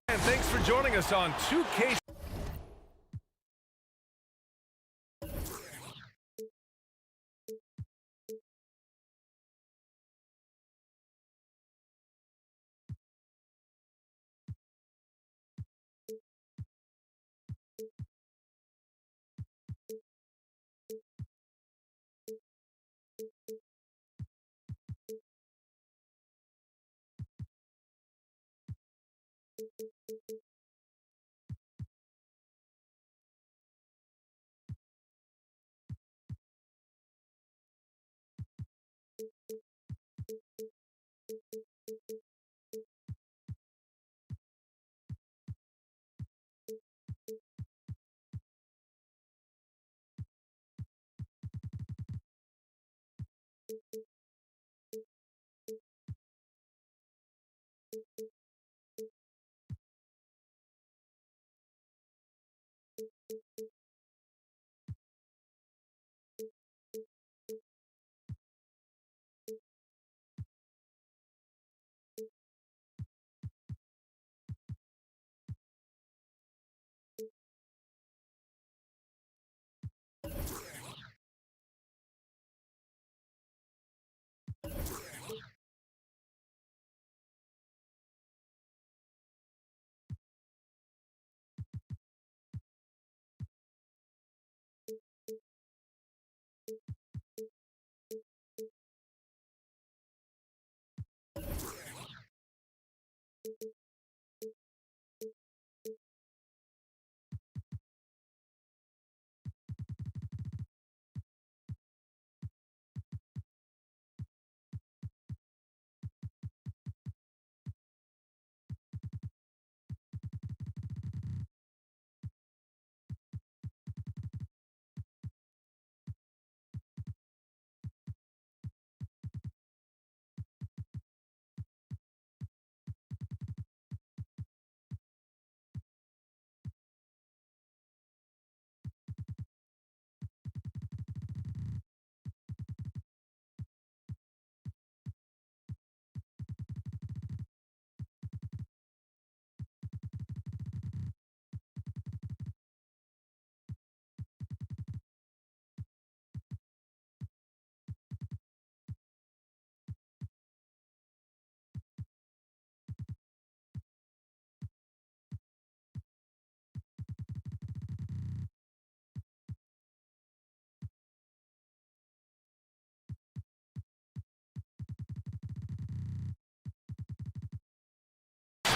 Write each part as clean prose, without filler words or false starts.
And thanks for joining us on 2K.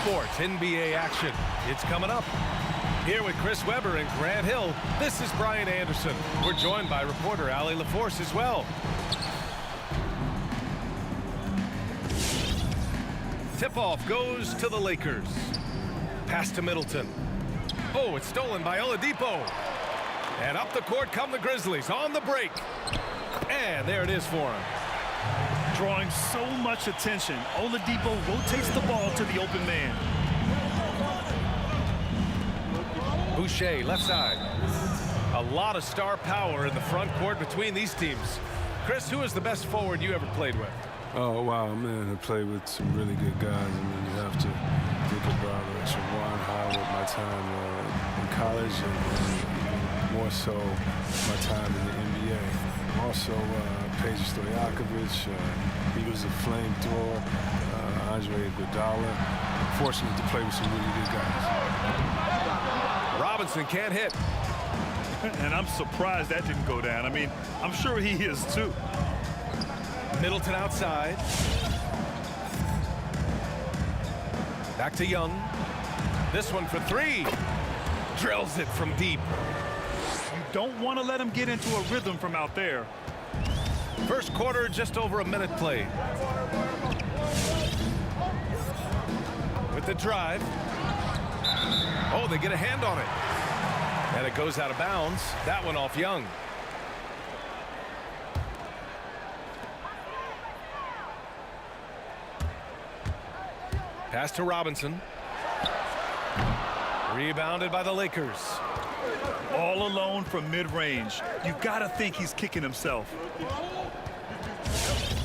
Sports NBA action. It's coming up. Here with Chris Webber and Grant Hill, this is Brian Anderson. We're joined by reporter Allie LaForce as well. Tip-off goes to the Lakers. Pass to Middleton. Oh, it's stolen by Oladipo. And up the court come the Grizzlies on the break. And there it is for him. Drawing so much attention, Oladipo rotates the ball to the open man. Boucher, left side. A lot of star power in the front court between these teams. Chris, who is the best forward you ever played with? Oh, wow, man, I played with some really good guys. I mean, you have to think about Shawan Howard, my time in college, and more so my time in the NBA. Also, Peja Stojakovic, he was a flamethrower, Andre Iguodala. Fortunate to play with some really good guys. Robinson can't hit. And I'm surprised that didn't go down. I mean, I'm sure he is too. Middleton outside. Back to Young. This one for three. Drills it from deep. You don't want to let him get into a rhythm from out there. First quarter, just over a minute played. With the drive. Oh, they get a hand on it. And it goes out of bounds. That one off Young. Pass to Robinson. Rebounded by the Lakers. All alone from mid-range. You gotta think he's kicking himself.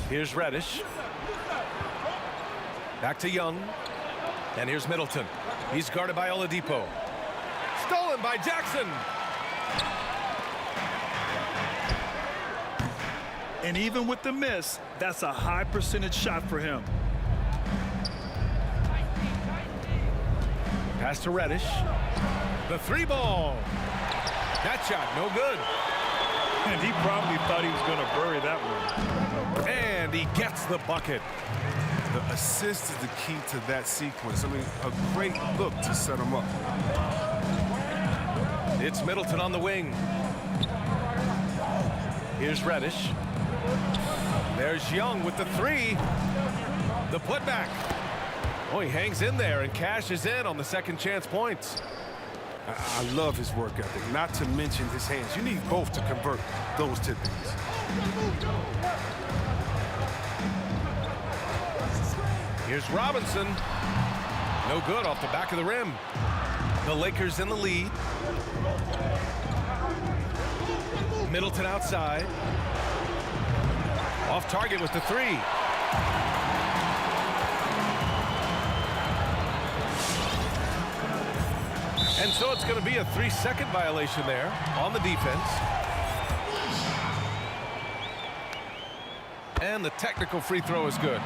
Here's Reddish. Back to Young. And here's Middleton. He's guarded by Oladipo. Stolen by Jackson. And even with the miss, that's a high percentage shot for him. Pass to Reddish. The three ball. That shot, no good. And he probably thought he was going to bury that one. And he gets the bucket. The assist is the key to that sequence. I mean, a great look to set him up. It's Middleton on the wing. Here's Reddish. There's Young with the three. The putback. Oh, he hangs in there and cashes in on the second chance points. I love his work ethic, not to mention his hands. You need both to convert those tip-ins. Here's Robinson. No good off the back of the rim. The Lakers in the lead. Middleton outside. Off target with the three. And so it's going to be a 3-second violation there on the defense. And the technical free throw is good.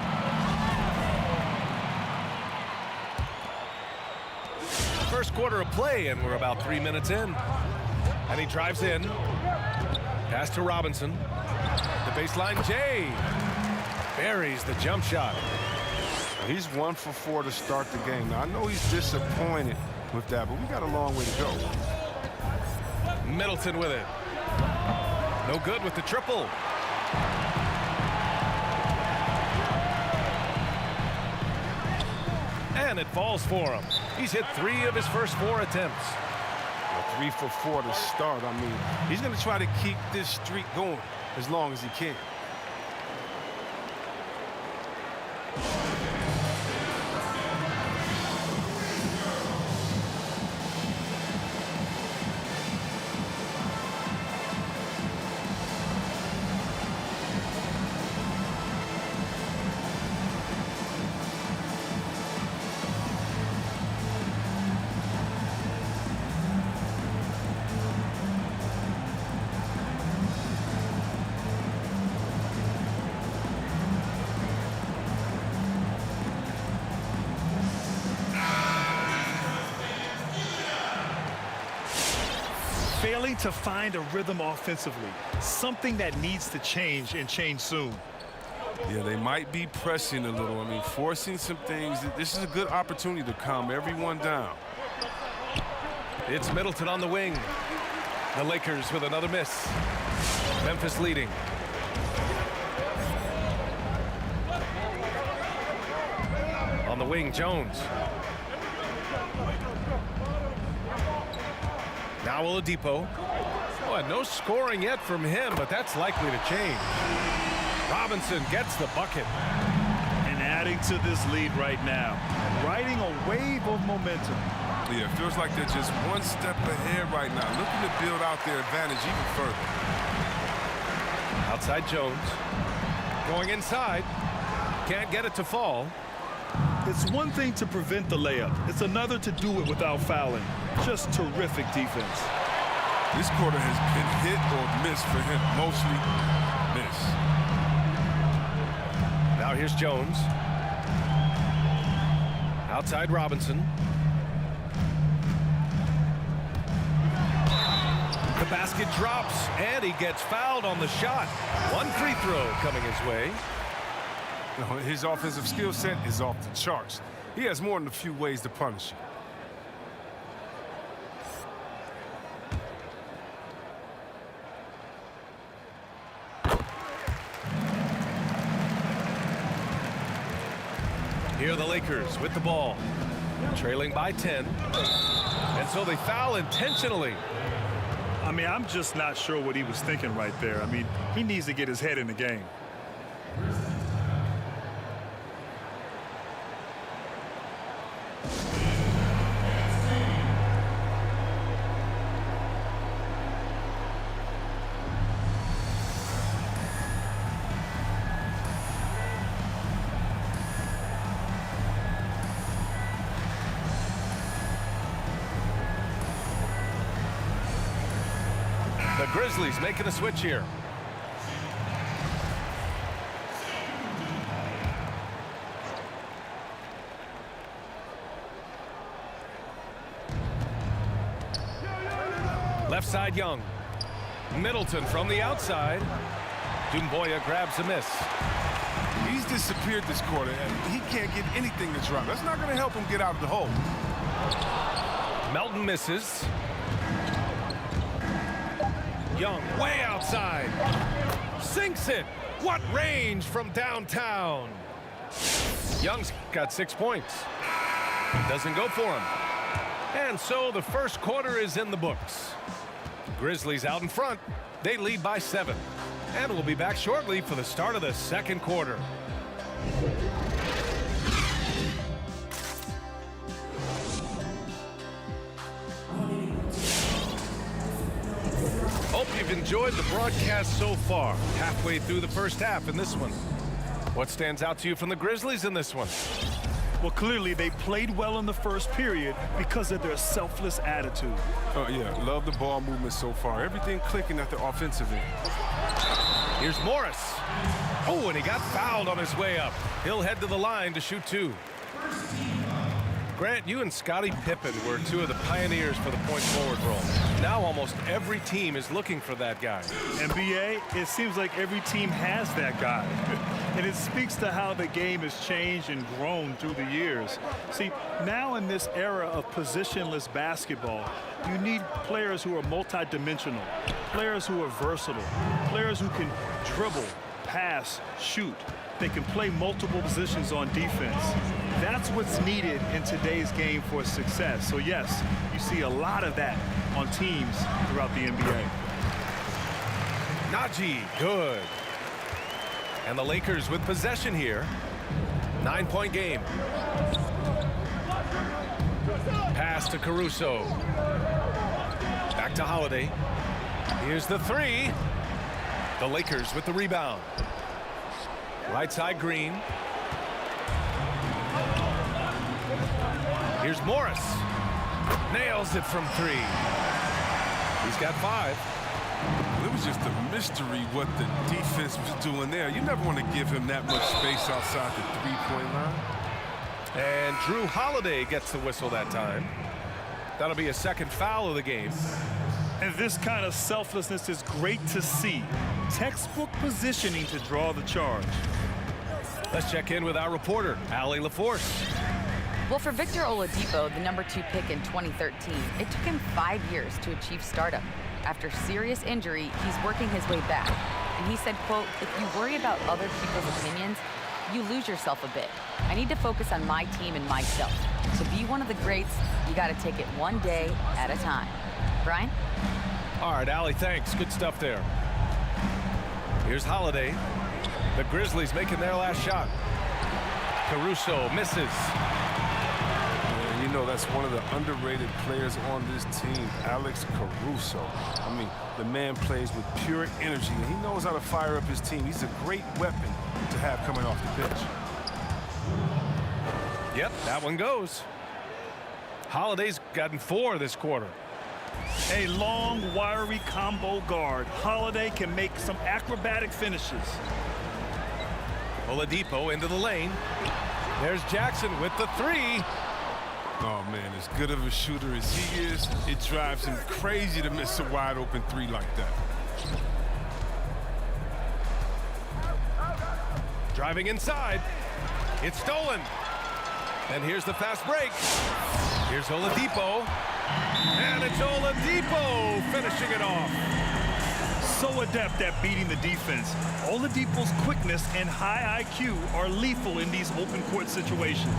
First quarter of play, and we're about 3 minutes in. And he drives in. Pass to Robinson. The baseline, Jay. Buries the jump shot. He's 1 for 4 to start the game. Now, I know he's disappointed with that, but we got a long way to go. Middleton with it. No good with the triple. And it falls for him. He's hit 3 of his first 4 attempts. 3 for 4 to start. I mean, he's going to try to keep this streak going as long as he can. Failing to find a rhythm offensively, something that needs to change and change soon. Yeah, they might be pressing a little. I mean, forcing some things. This is a good opportunity to calm everyone down. It's Middleton on the wing. The Lakers with another miss. Memphis leading. On the wing, Jones. Now Oladipo. Oh, and no scoring yet from him, but that's likely to change. Robinson gets the bucket. And adding to this lead right now, riding a wave of momentum. Yeah, it feels like they're just one step ahead right now, looking to build out their advantage even further. Outside Jones. Going inside. Can't get it to fall. It's one thing to prevent the layup. It's another to do it without fouling. Just terrific defense. This quarter has been hit or miss for him. Mostly miss. Now here's Jones. Outside Robinson. The basket drops, and he gets fouled on the shot. One free throw coming his way. His offensive skill set is off the charts. He has more than a few ways to punish you. Here are the Lakers with the ball, trailing by 10. And so they foul intentionally. I mean, I'm just not sure what he was thinking right there. I mean, he needs to get his head in the game. The Grizzlies making a switch here. Left side, Young. Middleton from the outside. Dumboya grabs a miss. He's disappeared this quarter, and he can't get anything to drop. That's not going to help him get out of the hole. Melton misses. Young way outside. Sinks it. What range from downtown. Young's got 6 points. Doesn't go for him. And so the first quarter is in the books. Grizzlies out in front. They lead by 7. And we'll be back shortly for the start of the second quarter. Hope you've enjoyed the broadcast so far. Halfway through the first half in this one. What stands out to you from the Grizzlies in this one? Well, clearly they played well in the first period because of their selfless attitude. Oh, yeah, love the ball movement so far. Everything clicking at the offensive end. Here's Morris. Oh, and he got fouled on his way up. He'll head to the line to shoot 2. Grant, you and Scottie Pippen were 2 of the pioneers for the point forward role. Now almost every team is looking for that guy. NBA, it seems like every team has that guy. And it speaks to how the game has changed and grown through the years. See, now in this era of positionless basketball, you need players who are multidimensional, players who are versatile, players who can dribble, pass, shoot. They can play multiple positions on defense. That's what's needed in today's game for success. So yes, you see a lot of that on teams throughout the NBA. Najee, good. And the Lakers with possession here. 9-point game. Pass to Caruso. Back to Holiday. Here's the 3. The Lakers with the rebound. Right side, Green. Here's Morris. Nails it from 3. He's got 5. It was just a mystery what the defense was doing there. You never want to give him that much space outside the three-point line. And Drew Holiday gets the whistle that time. That'll be a second foul of the game. And this kind of selflessness is great to see. Textbook positioning to draw the charge. Let's check in with our reporter, Allie LaForce. Well, for Victor Oladipo, the number 2 pick in 2013, it took him 5 years to achieve stardom. After serious injury, he's working his way back. And he said, quote, "If you worry about other people's opinions, you lose yourself a bit. I need to focus on my team and myself. To be one of the greats, you got to take it one day at a time." Brian? All right, Allie, thanks. Good stuff there. Here's Holiday. The Grizzlies making their last shot. Caruso misses. And you know, that's one of the underrated players on this team, Alex Caruso. I mean, the man plays with pure energy, and he knows how to fire up his team. He's a great weapon to have coming off the pitch. Yep, that one goes. Holiday's gotten 4 this quarter. A long, wiry combo guard. Holiday can make some acrobatic finishes. Oladipo into the lane. There's Jackson with the 3. Oh, man, as good of a shooter as he is, it drives him crazy to miss a wide-open 3 like that. Driving inside. It's stolen. And here's the fast break. Here's Oladipo. And it's Oladipo finishing it off. So adept at beating the defense. Oladipo's quickness and high IQ are lethal in these open court situations.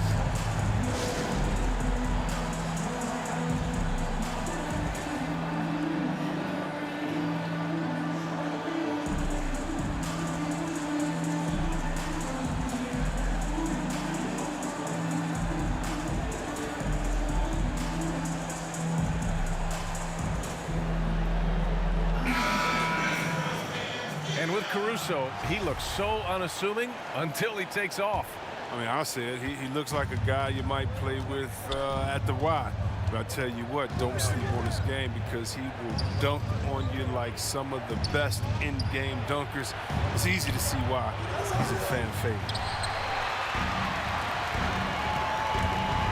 And with Caruso, he looks so unassuming until he takes off. I mean, I'll say it. He looks like a guy you might play with at the Y. But I tell you what, don't sleep on his game because he will dunk on you like some of the best in-game dunkers. It's easy to see why he's a fan favorite.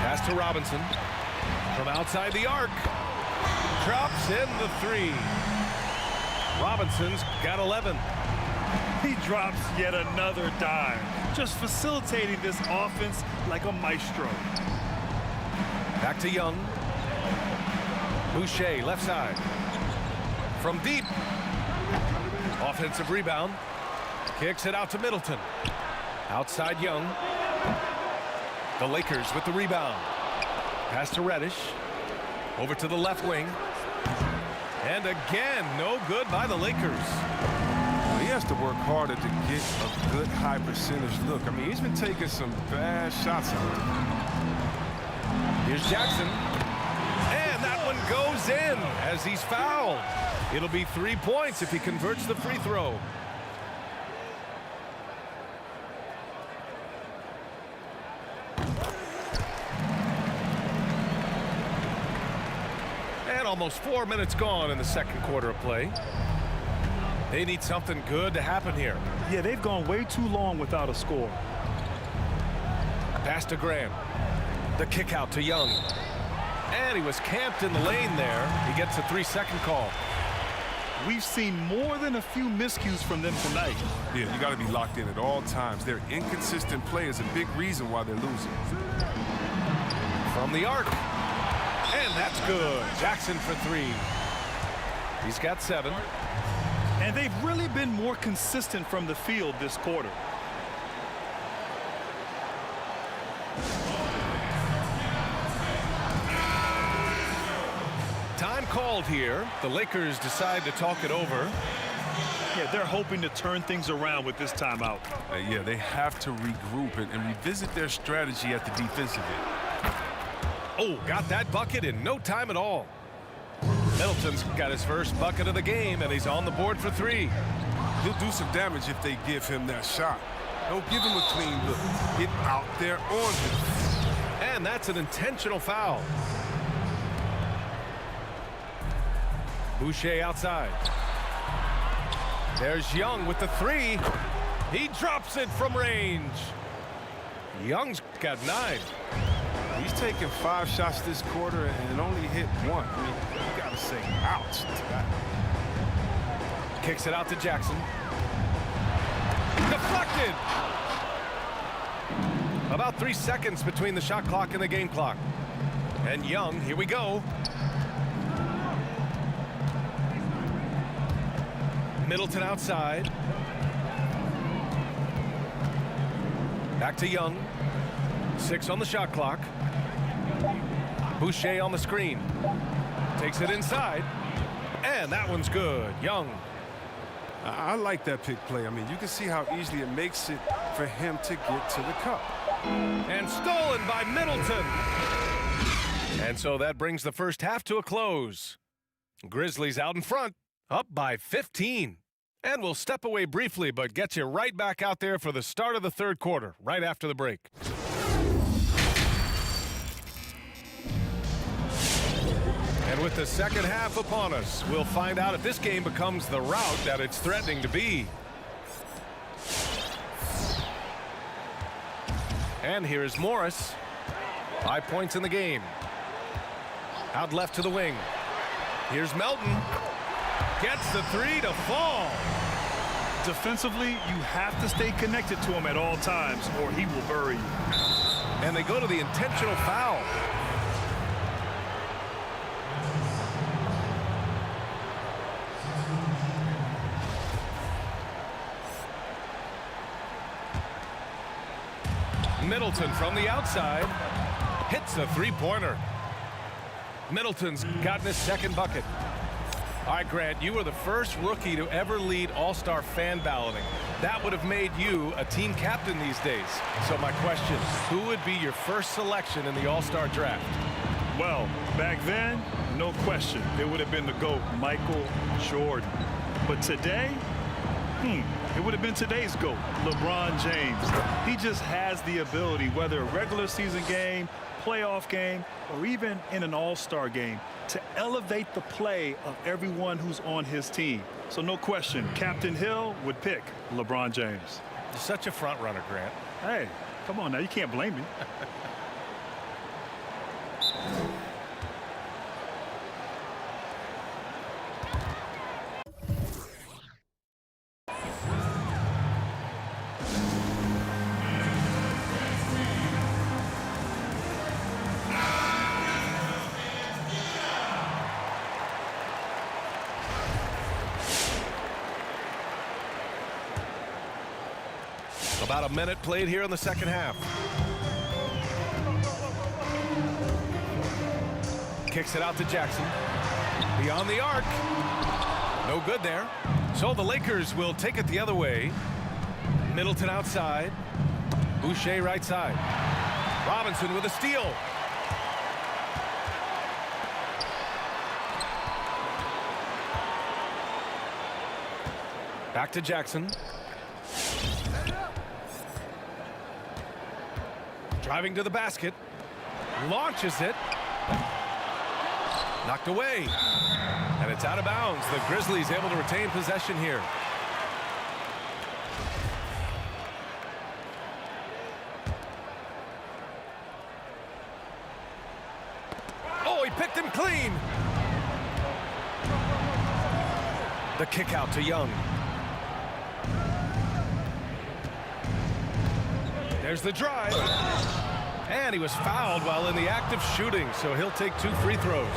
Pass to Robinson from outside the arc. Drops in the three. Robinson's got 11. He drops yet another dime, just facilitating this offense like a maestro. Back to Young. Boucher, left side. From deep. Offensive rebound. Kicks it out to Middleton. Outside Young. The Lakers with the rebound. Pass to Reddish. Over to the left wing. And again, no good by the Lakers. He has to work harder to get a good high percentage look. I mean, he's been taking some bad shots out there. Here's Jackson. And that one goes in as he's fouled. It'll be 3 points if he converts the free throw. And almost 4 minutes gone in the second quarter of play. They need something good to happen here. Yeah, they've gone way too long without a score. Pass to Graham. The kick out to Young. And he was camped in the lane there. He gets a 3-second call. We've seen more than a few miscues from them tonight. Yeah, you got to be locked in at all times. Their inconsistent play is a big reason why they're losing. From the arc. And that's good. Jackson for 3. He's got 7. And they've really been more consistent from the field this quarter. Time called here. The Lakers decide to talk it over. Yeah, they're hoping to turn things around with this timeout. Yeah, they have to regroup and revisit their strategy at the defensive end. Oh, got that bucket in no time at all. Middleton's got his first bucket of the game, and he's on the board for 3. He'll do some damage if they give him that shot. Don't give him a clean look. Get out there on him. And that's an intentional foul. Boucher outside. There's Young with the 3. He drops it from range. Young's got 9. He's taken 5 shots this quarter and only hit 1. I mean, you got to say ouch to that. Kicks it out to Jackson. Deflected. About 3 seconds between the shot clock and the game clock. And Young, here we go. Middleton outside. Back to Young. 6 on the shot clock. Boucher on the screen. Takes it inside. And that one's good. Young. I like that pick play. I mean, you can see how easily it makes it for him to get to the cup. And stolen by Middleton. And so that brings the first half to a close. Grizzlies out in front, up by 15. And we'll step away briefly, but get you right back out there for the start of the third quarter, right after the break. And with the second half upon us, we'll find out if this game becomes the rout that it's threatening to be. And here's Morris. 5 points in the game. Out left to the wing. Here's Melton. Gets the 3 to fall. Defensively, you have to stay connected to him at all times or he will bury you. And they go to the intentional foul. Middleton from the outside hits a three-pointer. Middleton's gotten his second bucket. All right, Grant, you were the first rookie to ever lead All-Star fan balloting. That would have made you a team captain these days. So my question, who would be your first selection in the All-Star draft? Well, back then, no question, it would have been the GOAT, Michael Jordan. But today, It would have been today's GOAT, LeBron James. He just has the ability, whether a regular season game, playoff game, or even in an all-star game, to elevate the play of everyone who's on his team. So no question, Captain Hill would pick LeBron James. Such a front runner, Grant. Hey, come on now, you can't blame me. About a minute played here in the second half. Kicks it out to Jackson. Beyond the arc. No good there. So the Lakers will take it the other way. Middleton outside. Boucher right side. Robinson with a steal. Back to Jackson. Driving to the basket. Launches it. Knocked away. And it's out of bounds. The Grizzlies able to retain possession here. Oh, he picked him clean. The kick out to Young. There's the drive. And he was fouled while in the act of shooting, so he'll take 2 free throws.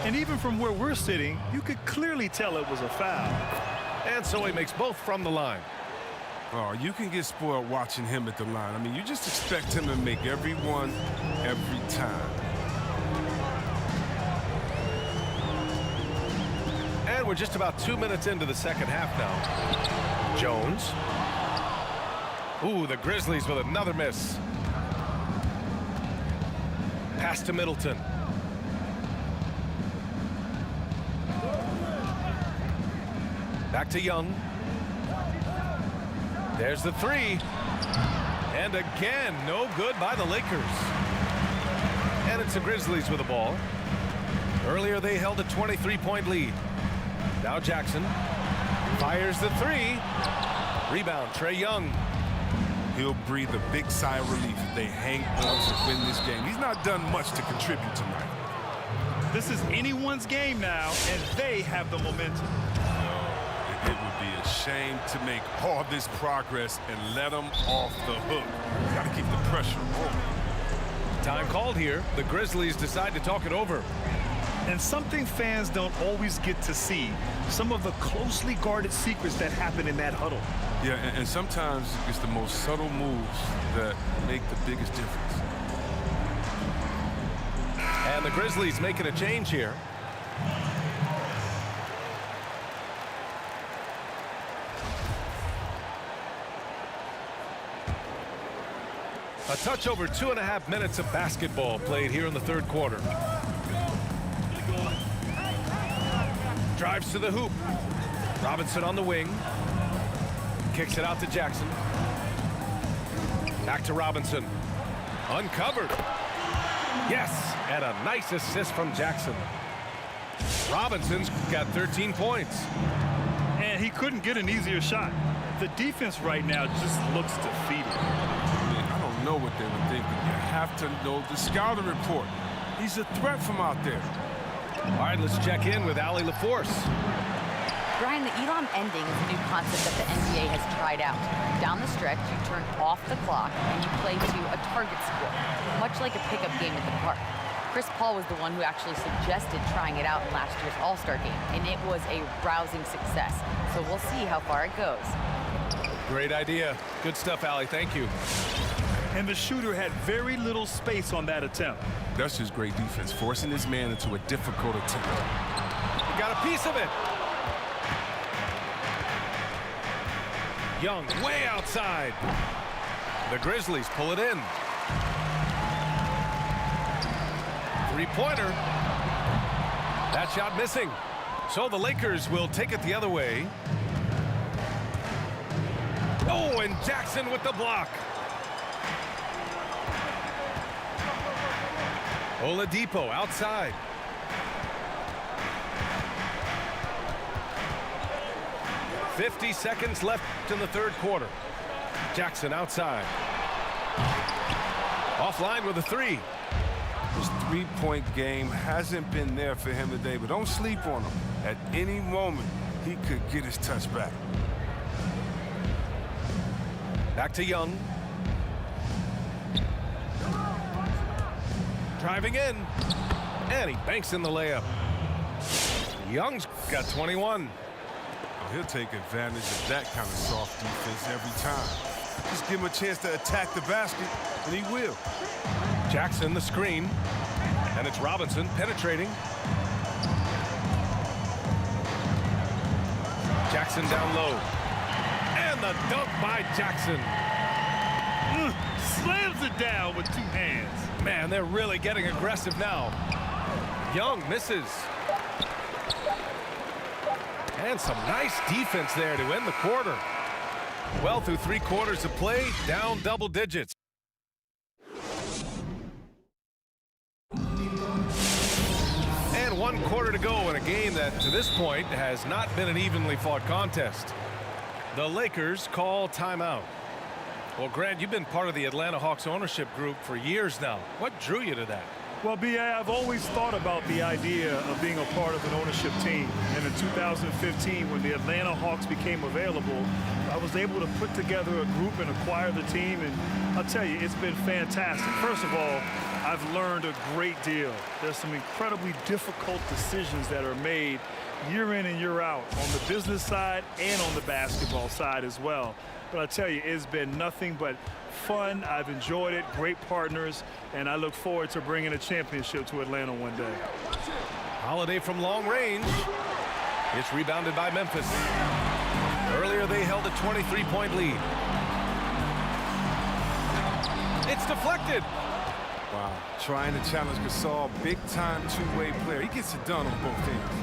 And even from where we're sitting, you could clearly tell it was a foul. And so he makes both from the line. Oh, you can get spoiled watching him at the line. I mean, you just expect him to make every one, every time. And we're just about 2 minutes into the second half now. Jones. Ooh, the Grizzlies with another miss. Pass to Middleton. Back to Young. There's the three. And again, no good by the Lakers. And it's the Grizzlies with the ball. Earlier, they held a 23-point lead. Now Jackson fires the three. Rebound, Trae Young. He'll breathe a big sigh of relief if they hang on to win this game. He's not done much to contribute tonight. This is anyone's game now, and they have the momentum. It would be a shame to make all this progress and let them off the hook. Got to keep the pressure on. Time called here. The Grizzlies decide to talk it over. And something fans don't always get to see, some of the closely guarded secrets that happen in that huddle. Yeah, and sometimes it's the most subtle moves that make the biggest difference. And the Grizzlies making a change here. A touch over 2.5 minutes of basketball played here in the third quarter. Drives to the hoop. Robinson on the wing. Kicks it out to Jackson. Back to Robinson. Uncovered. Yes, and a nice assist from Jackson. Robinson's got 13 points. And he couldn't get an easier shot. The defense right now just looks defeated. I don't know what they were thinking. You have to know the scouting report. He's a threat from out there. All right, let's check in with Allie LaForce. Brian, the Elam ending is a new concept that the NBA has tried out. Down the stretch, you turn off the clock and you play to a target score, much like a pickup game at the park. Chris Paul was the one who actually suggested trying it out in last year's All-Star game, and it was a rousing success. So we'll see how far it goes. Great idea. Good stuff, Allie. Thank you. And the shooter had very little space on that attempt. That's just great defense, forcing this man into a difficult attempt. He got a piece of it. Young way outside. The Grizzlies pull it in. Three-pointer. That shot missing. So the Lakers will take it the other way. Oh, and Jackson with the block. Oladipo outside. "50 seconds left in the third quarter. Jackson outside. Offline with a three. His three-point game hasn't been there for him today, but don't sleep on him. At any moment, he could get his touch back. Back to Young. Driving in. And he banks in the layup. Young's got 21. He'll take advantage of that kind of soft defense every time. Just give him a chance to attack the basket, and he will. Jackson the screen. And it's Robinson penetrating. Jackson down low. And the dunk by Jackson. Slams it down with two hands. Man, they're really getting aggressive now. Young misses. And some nice defense there to end the quarter. Well, through 3 quarters of play, down double digits. And 1 quarter to go in a game that, to this point, has not been an evenly fought contest. The Lakers call timeout. Well, Grant, you've been part of the Atlanta Hawks ownership group for years now. What drew you to that? Well, B.A., I've always thought about the idea of being a part of an ownership team. And in 2015, when the Atlanta Hawks became available, I was able to put together a group and acquire the team. And I'll tell you, it's been fantastic. First of all, I've learned a great deal. There's some incredibly difficult decisions that are made year in and year out on the business side and on the basketball side as well. But I tell you, it's been nothing but fun. I've enjoyed it, great partners, and I look forward to bringing a championship to Atlanta one day. Holiday from long range. It's rebounded by Memphis. Earlier they held a 23-point lead. It's deflected. Wow, trying to challenge Gasol, big-time two-way player. He gets it done on both ends.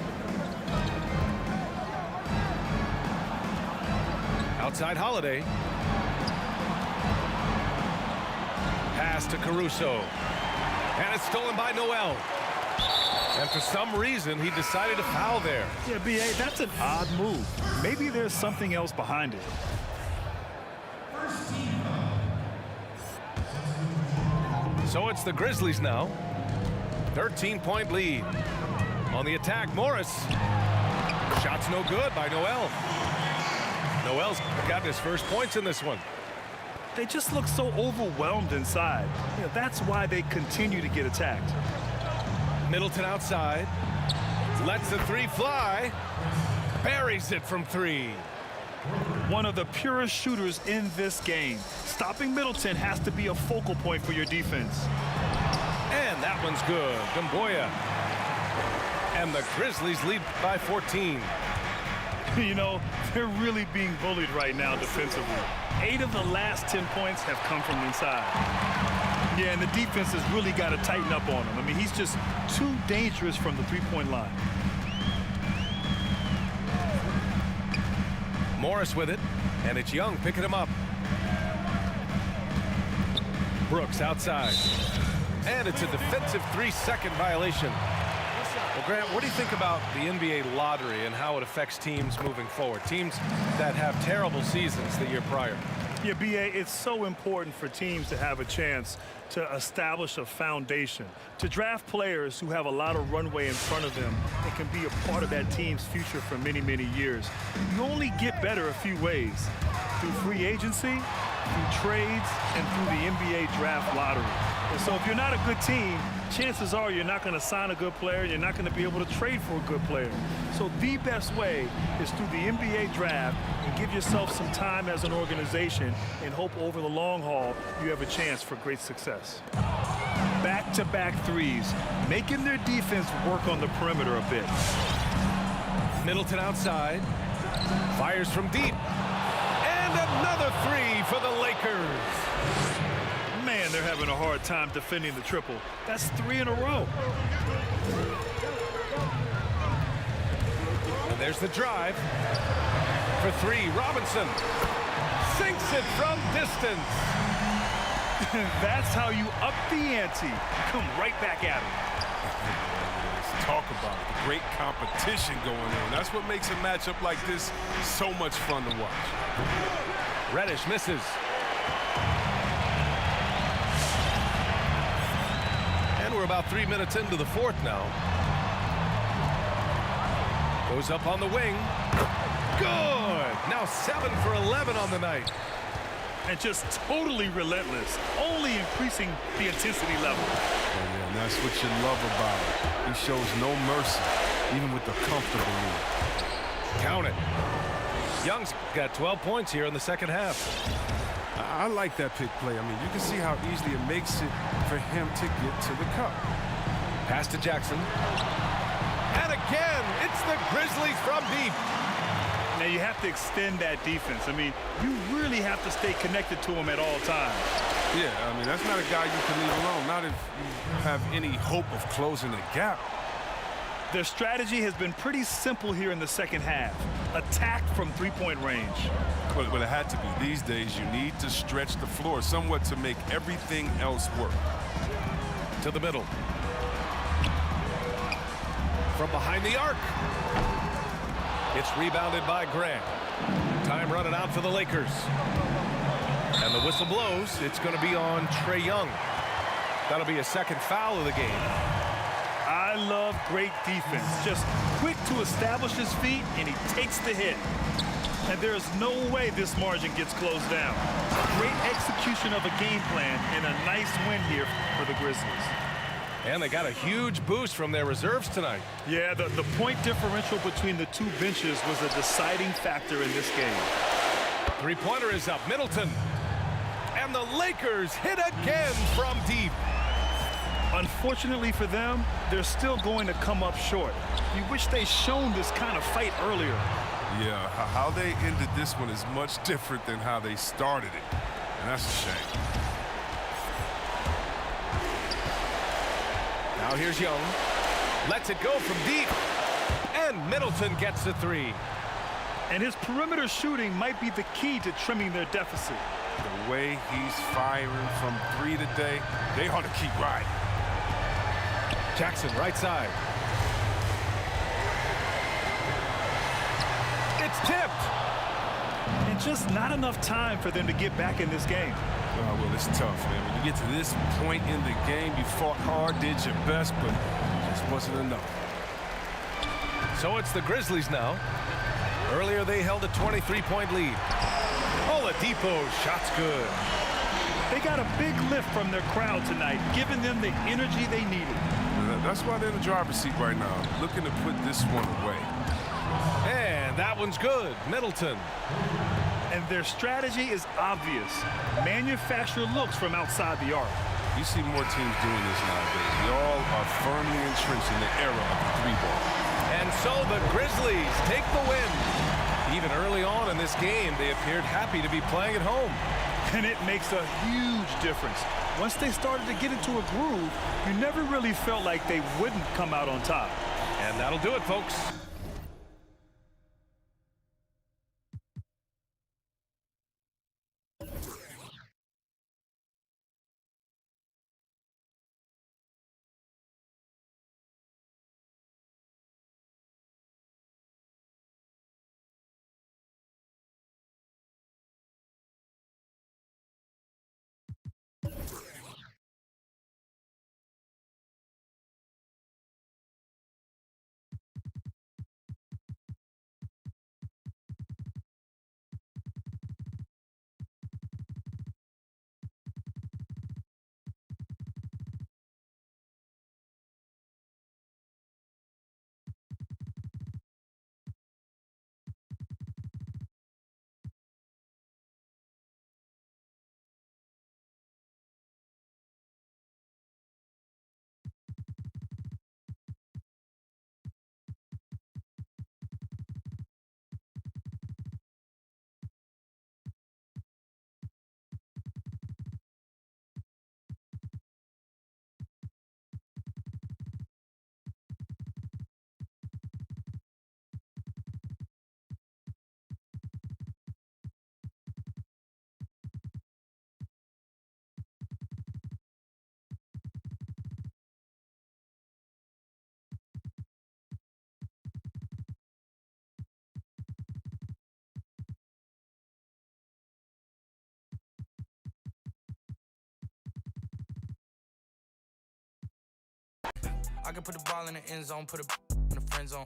Outside Holiday. Pass to Caruso. And it's stolen by Noel. And for some reason, he decided to foul there. Yeah, B.A., that's an odd move. Maybe there's something else behind it. So it's the Grizzlies now. 13-point lead. On the attack, Morris. Shot's no good by Noel. Noel's got his first points in this one. They just look so overwhelmed inside. You know, that's why they continue to get attacked. Middleton outside. Lets the three fly. Buries it from 3. One of the purest shooters in this game. Stopping Middleton has to be a focal point for your defense. And that one's good. Gamboya. And the Grizzlies lead by 14. You know, they're really being bullied right now defensively. 8 of the last 10 points have come from inside. Yeah, and the defense has really got to tighten up on him. I mean, he's just too dangerous from the three-point line. Morris with it, and it's Young picking him up. Brooks outside. And it's a defensive 3-second violation. Well, Grant, what do you think about the NBA lottery and how it affects teams moving forward? Teams that have terrible seasons the year prior. Yeah, B.A., it's so important for teams to have a chance to establish a foundation, to draft players who have a lot of runway in front of them and can be a part of that team's future for many, many years. You only get better a few ways: through free agency, through trades, and through the NBA draft lottery. And so if you're not a good team, chances are you're not going to sign a good player. You're not going to be able to trade for a good player. So the best way is through the NBA draft, and give yourself some time as an organization and hope over the long haul you have a chance for great success. Back-to-back threes, making their defense work on the perimeter a bit. Middleton outside. Fires from deep. And another 3 for the Lakers. Man, they're having a hard time defending the triple. That's 3 in a row. there's the drive. For three, Robinson sinks it from distance. That's how you up the ante. Come right back at him. Let's talk about it. The great competition going on. That's what makes a matchup like this so much fun to watch. Reddish misses. And we're about 3 minutes into the fourth now. Goes up on the wing. Good. Now 7 for 11 on the night. And just totally relentless, only increasing the intensity level. Oh, yeah, and that's what you love about it. He shows no mercy, even with the comfortable lead. Count it. Young's got 12 points here in the second half. I like that pick play. I mean, you can see how easily it makes it for him to get to the cup. Pass to Jackson. And again, it's the Grizzlies from deep. Now you have to extend that defense. I mean, you really have to stay connected to him at all times. Yeah, I mean, that's not a guy you can leave alone, not if you have any hope of closing the gap. Their strategy has been pretty simple here in the second half. Attack from three-point range. Well, it had to be. These days, you need to stretch the floor somewhat to make everything else work. To the middle. From behind the arc. It's rebounded by Grant. Time running out for the Lakers. And the whistle blows. It's going to be on Trae Young. That'll be a second foul of the game. I love great defense. Just quick to establish his feet, and he takes the hit. And there's no way this margin gets closed down. Great execution of a game plan and a nice win here for the Grizzlies. And they got a huge boost from their reserves tonight. Yeah, the point differential between the two benches was a deciding factor in this game. Three-pointer is up. Middleton. And the Lakers hit again from deep. Unfortunately for them, they're still going to come up short. You wish they'd shown this kind of fight earlier. Yeah, how they ended this one is much different than how they started it. And that's a shame. Now here's Young. Lets it go from deep. And Middleton gets the three. And his perimeter shooting might be the key to trimming their deficit. The way he's firing from three today, they ought to keep riding. Jackson, right side. It's tipped. And just not enough time for them to get back in this game. Well, it's tough, man. When you get to this point in the game, you fought hard, did your best, but it just wasn't enough. So it's the Grizzlies now. Earlier, they held a 23-point lead. Oladipo, shot's good. They got a big lift from their crowd tonight, giving them the energy they needed. That's why they're in the driver's seat right now, looking to put this one away. And that one's good. Middleton. And their strategy is obvious. Manufacture looks from outside the arc. You see more teams doing this nowadays. They all are firmly entrenched in the era of the three-ball. And so the Grizzlies take the win. Even early on in this game, they appeared happy to be playing at home. And it makes a huge difference. Once they started to get into a groove, you never really felt like they wouldn't come out on top. And that'll do it, folks. I can put the ball in the end zone, put a